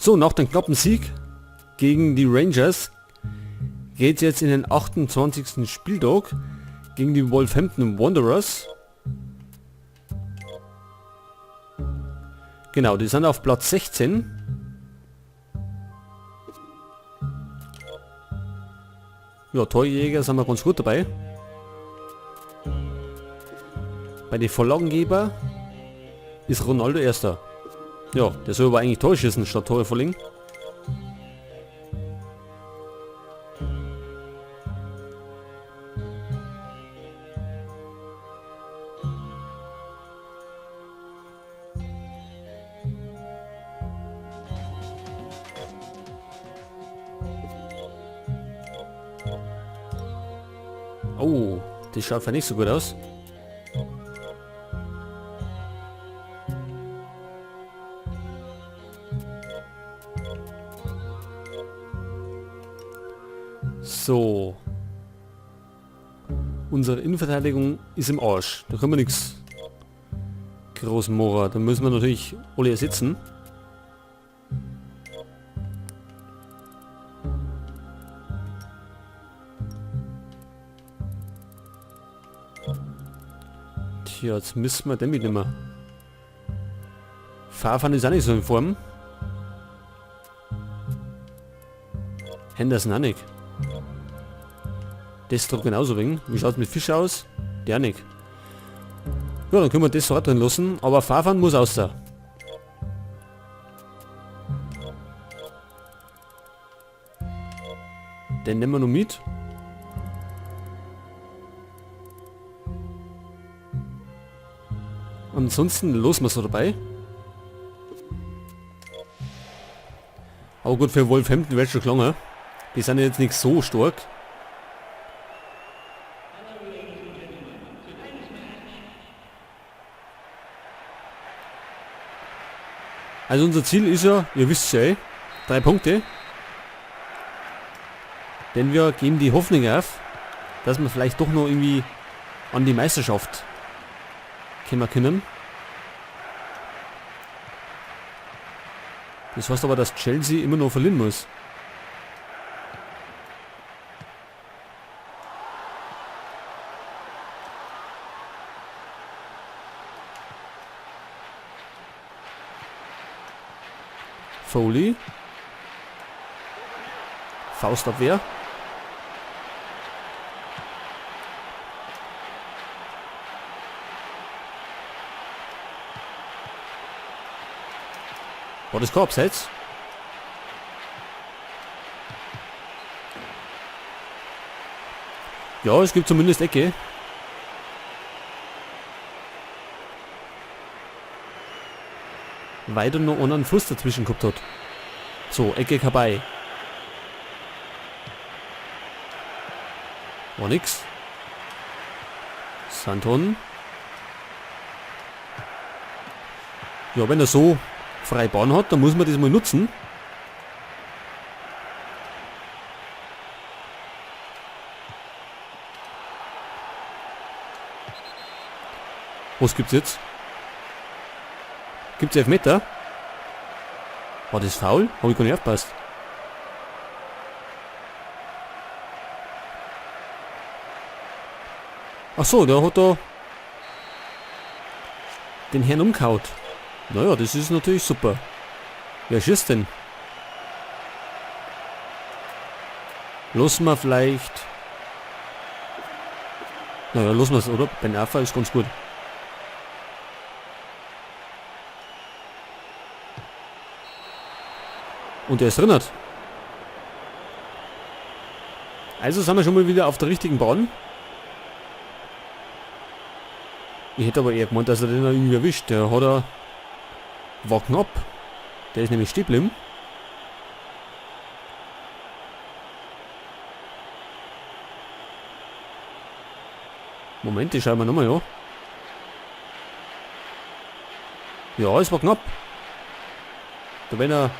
So, nach dem knappen Sieg gegen die Rangers geht es jetzt in den 28. Spieltag gegen die Wolverhampton Wanderers. Genau, die sind auf Platz 16. Ja, Torjäger sind wir ganz gut dabei. Bei den Vorlagengeber ist Ronaldo erster. Ja, der soll aber eigentlich Tore schießen statt Tore verlegen. Oh, das schaut ja nicht so gut aus. So. Unsere Innenverteidigung ist im Arsch. Da können wir nichts groß machen. Da müssen wir natürlich alle ersetzen. Tja, jetzt müssen wir den mitnehmen. Farfan ist auch nicht so in Form. Henderson auch nicht. Desktop genauso wegen. Wie schaut es mit Fisch aus? Der nicht. Ja, dann können wir das so drin lassen, aber Farfan muss aus da. Den nehmen wir noch mit. Ansonsten los wir so dabei. Aber gut, für Wolverhampton wird schon gelangen. Die sind jetzt nicht so stark. Also unser Ziel ist ja, ihr wisst ja 3 Punkte. Denn wir geben die Hoffnung auf, dass wir vielleicht doch noch irgendwie an die Meisterschaft kommen können. Das heißt aber, dass Chelsea immer noch verlieren muss. Foley. Faustabwehr. War das kein Abseits? Ja, es gibt zumindest Ecke. Weiter noch einen Fuß dazwischen gehabt hat. So, Ecke vorbei. War nix. Santon. Ja, wenn er so freie Bahn hat, dann muss man das mal nutzen. Was gibt's jetzt? Gibt's Elfmeter? War das faul? Habe ich gar nicht aufgepasst. Ach so, der hat da den Herrn umgehaut. Naja, das ist natürlich super. Wer schießt denn? Lassen wir vielleicht... Naja, lassen wir es, oder? Ben Arfa ist ganz gut. Und er ist drin. Also sind wir schon mal wieder auf der richtigen Bahn. Ich hätte aber eher gemeint, dass er den irgendwie erwischt. Der hat er... War knapp. Der ist nämlich stehen geblieben. Moment, die schauen wir nochmal, ja. Ja, es war knapp. Da wenn er...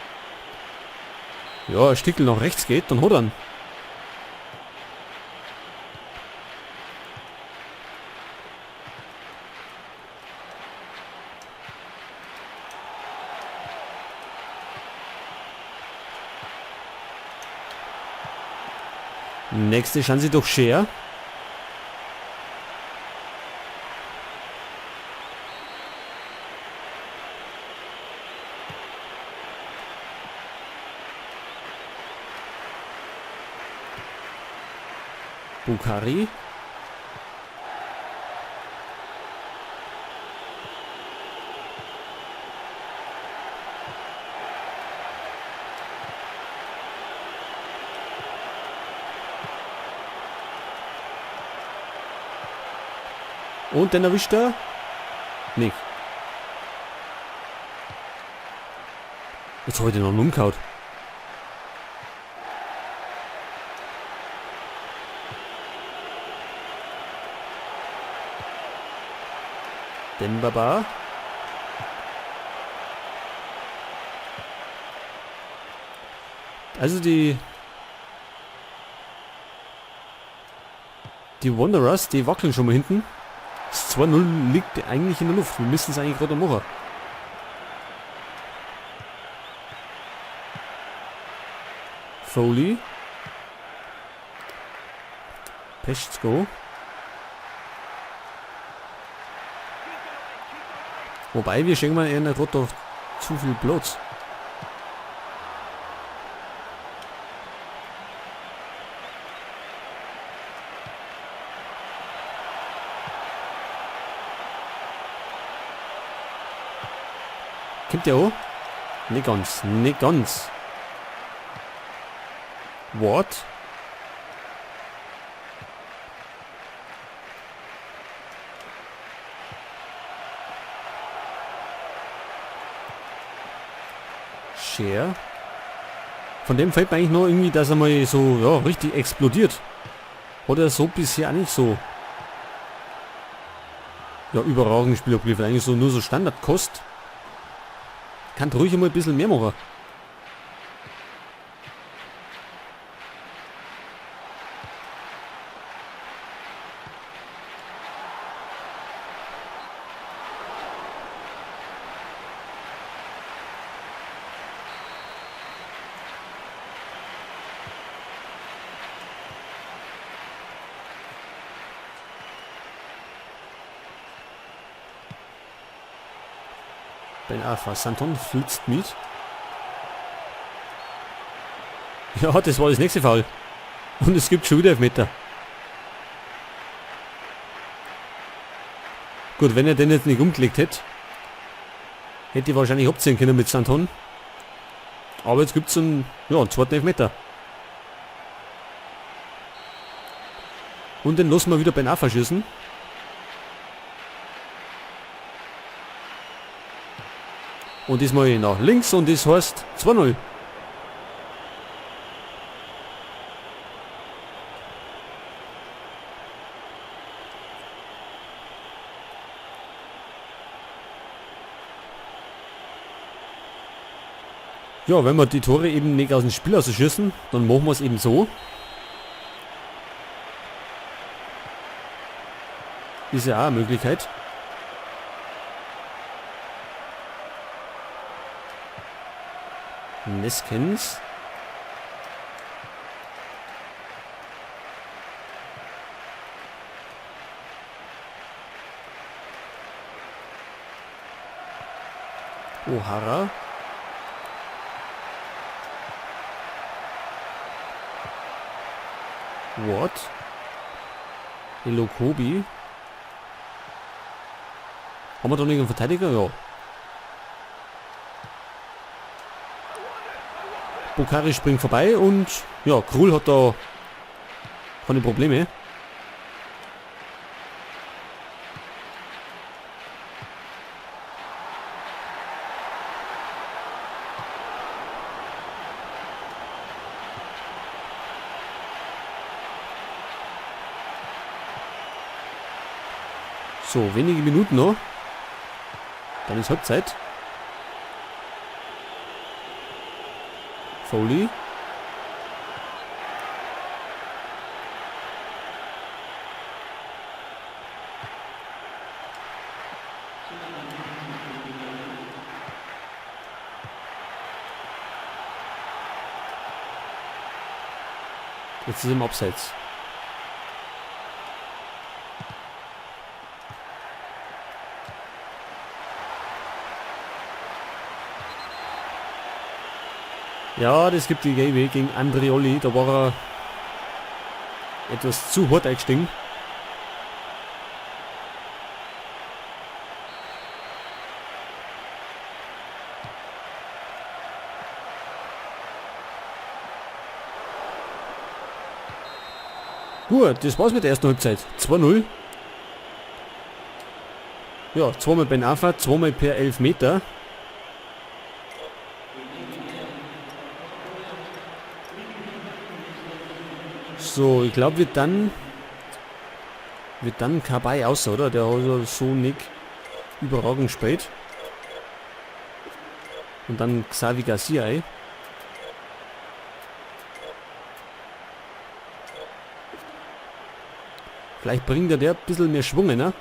Ja, ein Stückchen nach rechts geht, dann hat er ihn. Nächste Chance durch Scheer. Bukhari. Und den erwischt er? Nicht. Jetzt habe ich den noch umgehauen. Dembaba. Also die Wanderers, die wackeln schon mal hinten. Das 2-0 liegt eigentlich in der Luft. Wir müssen es eigentlich gerade machen. Foley. Peschko. Wobei, wir schenken mal eher gerade auf zu viel Platz. Kommt der auch? Nicht ganz, nicht ganz. What? Scheer. Von dem fällt mir eigentlich nur irgendwie, dass er mal so, ja, richtig explodiert. Oder so bisher auch nicht so. Ja, überragend Spiel abgeliefert. Eigentlich so nur so Standardkost. Kann ruhig immer ein bisschen mehr machen. Ben Arfa, Santon flitzt mit. Ja, das war das nächste Foul. Und es gibt schon wieder Elfmeter. Gut, wenn er den jetzt nicht umgelegt hätte, hätte ich wahrscheinlich abziehen können mit Santon. Aber jetzt gibt es einen zweiten Elfmeter. Und den lassen wir wieder Ben Arfa schießen. Und diesmal nach links und das heißt 2-0. Ja, wenn wir die Tore eben nicht aus dem Spiel ausschießen, dann machen wir es eben so. Ist ja auch eine Möglichkeit. Neskens. O'Hara. What? Elokobi. Haben wir da nicht einen Verteidiger? Ja. Bukhari springt vorbei und ja, Krul hat da keine Probleme. So, wenige Minuten noch. Dann ist Halbzeit. Foley. Jetzt ist er im Abseits. Ja, das gibt die Gelbe gegen Andrioli. Da war er etwas zu hart eingestiegen. Gut, das war's mit der ersten Halbzeit. 2-0. Ja, zweimal Ben Arfa, zweimal per Elfmeter. So, ich glaube wird dann Kabay aus, oder? Der hat ja so nicht überragend gespielt. Und dann Xavi Garcia, ey. Vielleicht bringt der ein bisschen mehr Schwung, ne?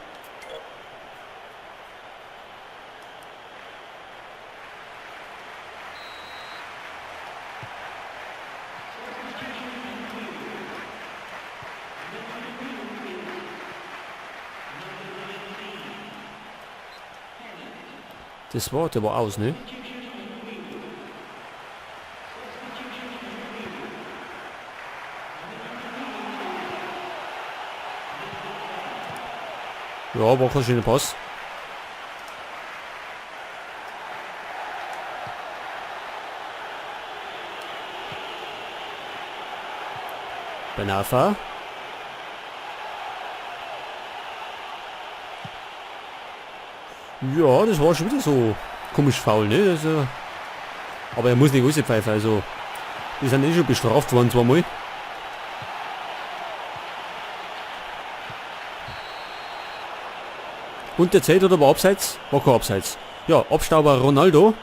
Der war aus, ne? Ja, war kein schöner Pass. Ben Arfa. Ja, das war schon wieder so komisch faul, ne? Also, aber er muss nicht alles pfeifen, also die sind eh schon bestraft worden zweimal. Und der Zeit oder war abseits? War kein Abseits. Ja, Abstauber Ronaldo.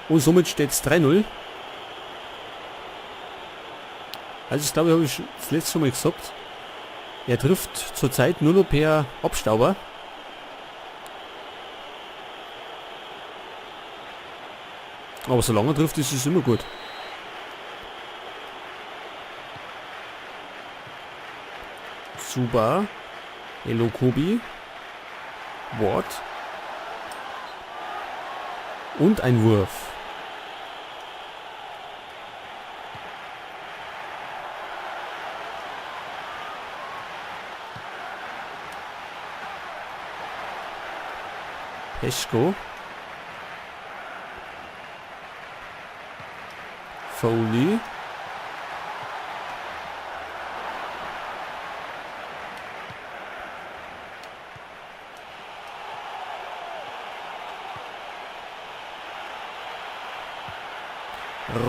Und somit steht es 3-0. Also ich glaube, habe ich das letzte Mal gesagt. Er trifft zurzeit nur noch per Abstauber. Aber solange er trifft, ist es immer gut. Super. Elokobi. Wort. Und ein Wurf. Peschko. Foley.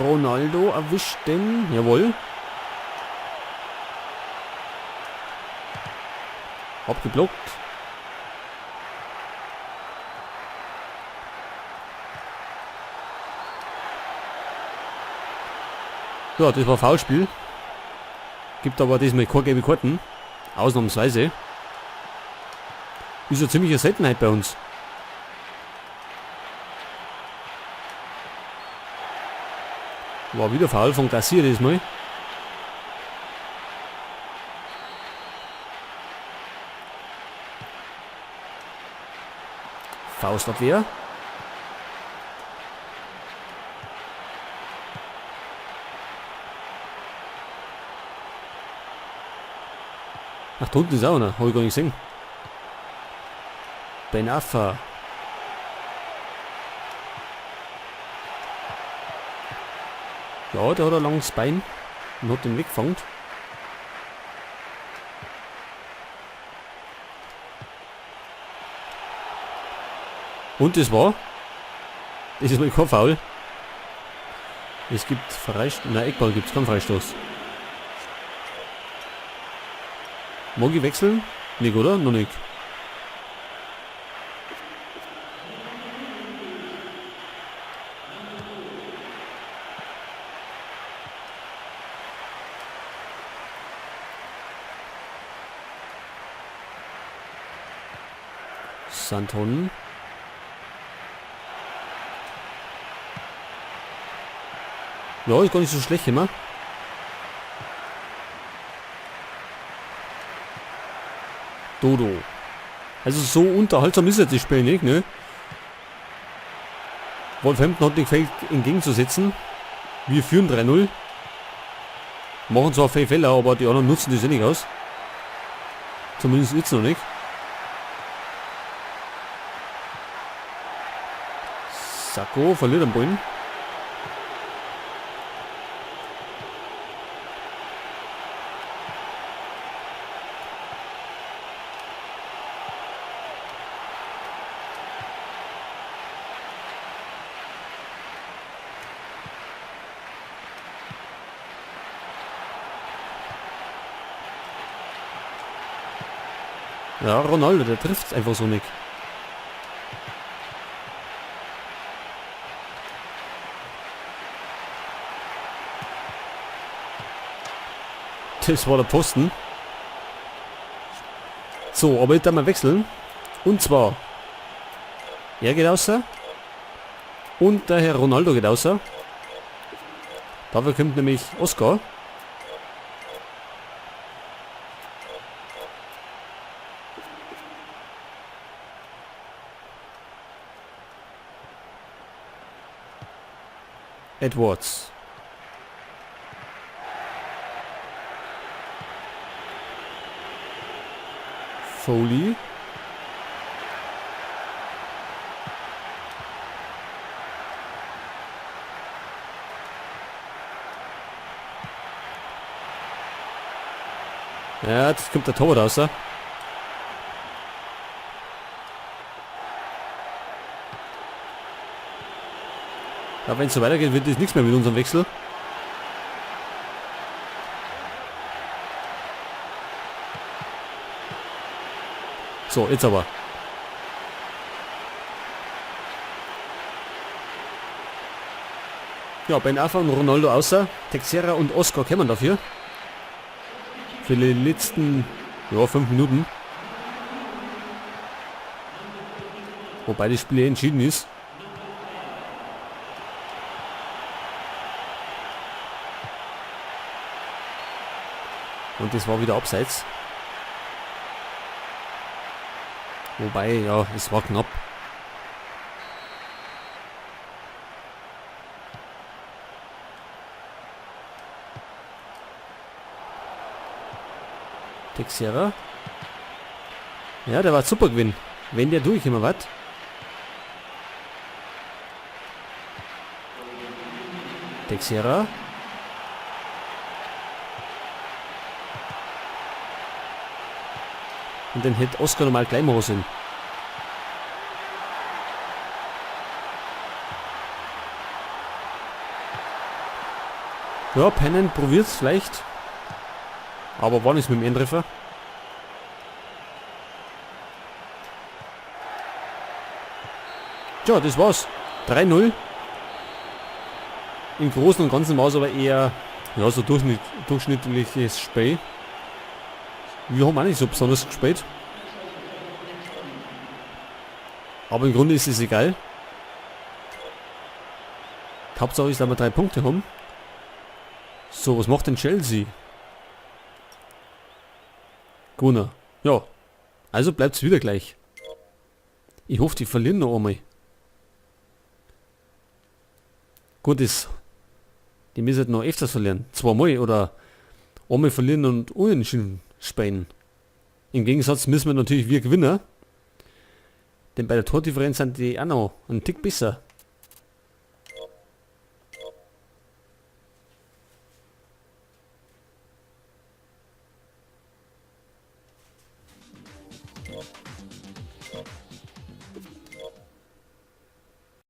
Ronaldo erwischt den. Jawohl. Abgeblockt. Ja, das war Foulspiel. Gibt aber diesmal keine gelbe Karten. Ausnahmsweise. Ist eine ziemliche Seltenheit bei uns. War wieder Foul von Garcia diesmal. Faustabwehr. Ach, da unten ist auch einer. Habe ich gar nicht gesehen. Ben Arfa. Ja, der hat ein langes Bein und hat den weggefangen. Und das war? Das ist mal kein Foul. Es gibt Freistoß. Nein, Eckball gibt es keinen Freistoß. Mag ich wechseln? Nicht, oder? Noch nicht. Santon. Ja, ist gar nicht so schlecht immer. Dodo. Also so unterhaltsam ist jetzt das Spiel nicht, ne? Wolverhampton hat nicht viel entgegenzusetzen. Wir führen 3-0. Machen zwar viele Fehler, aber die anderen nutzen das ja nicht aus. Zumindest jetzt noch nicht. Sacco verliert den Ball. Ja, Ronaldo, der trifft es einfach so nicht. Das war der Posten. So, aber jetzt mal wechseln. Und zwar, er geht außer. Und der Herr Ronaldo geht außer. Dafür kommt nämlich Oscar. Edwards. Foley. Ja, jetzt kommt der Torwart raus. Aber wenn es so weitergeht, wird es nichts mehr mit unserem Wechsel. So, jetzt aber. Ja, Ben Arfa und Ronaldo außer. Texera und Oscar kämen dafür. Für die letzten 5 Minuten. Wobei das Spiel entschieden ist. Und das war wieder abseits. Wobei, ja, es war knapp. Texera. Ja, der war super gewesen. Wenn der durch immer was. Texera. Und den hätte Oscar nochmal gleich machen sollen. Ja, Pennen probiert es vielleicht. Aber war nicht mit dem Endtreffer. Tja, das war's. 3-0. Im Großen und Ganzen war es aber eher so durchschnittliches Spiel. Wir haben auch nicht so besonders gespielt. Aber im Grunde ist es egal. Hauptsache ist, dass wir 3 Punkte haben. So, was macht denn Chelsea? Gunnar. Ja. Also bleibt es wieder gleich. Ich hoffe, die verlieren noch einmal. Gut ist. Die müssen noch öfters verlieren. 2-mal oder einmal verlieren und unentschieden spielen. Im Gegensatz müssen wir natürlich wir gewinnen. Denn bei der Tordifferenz sind die auch noch einen Tick besser.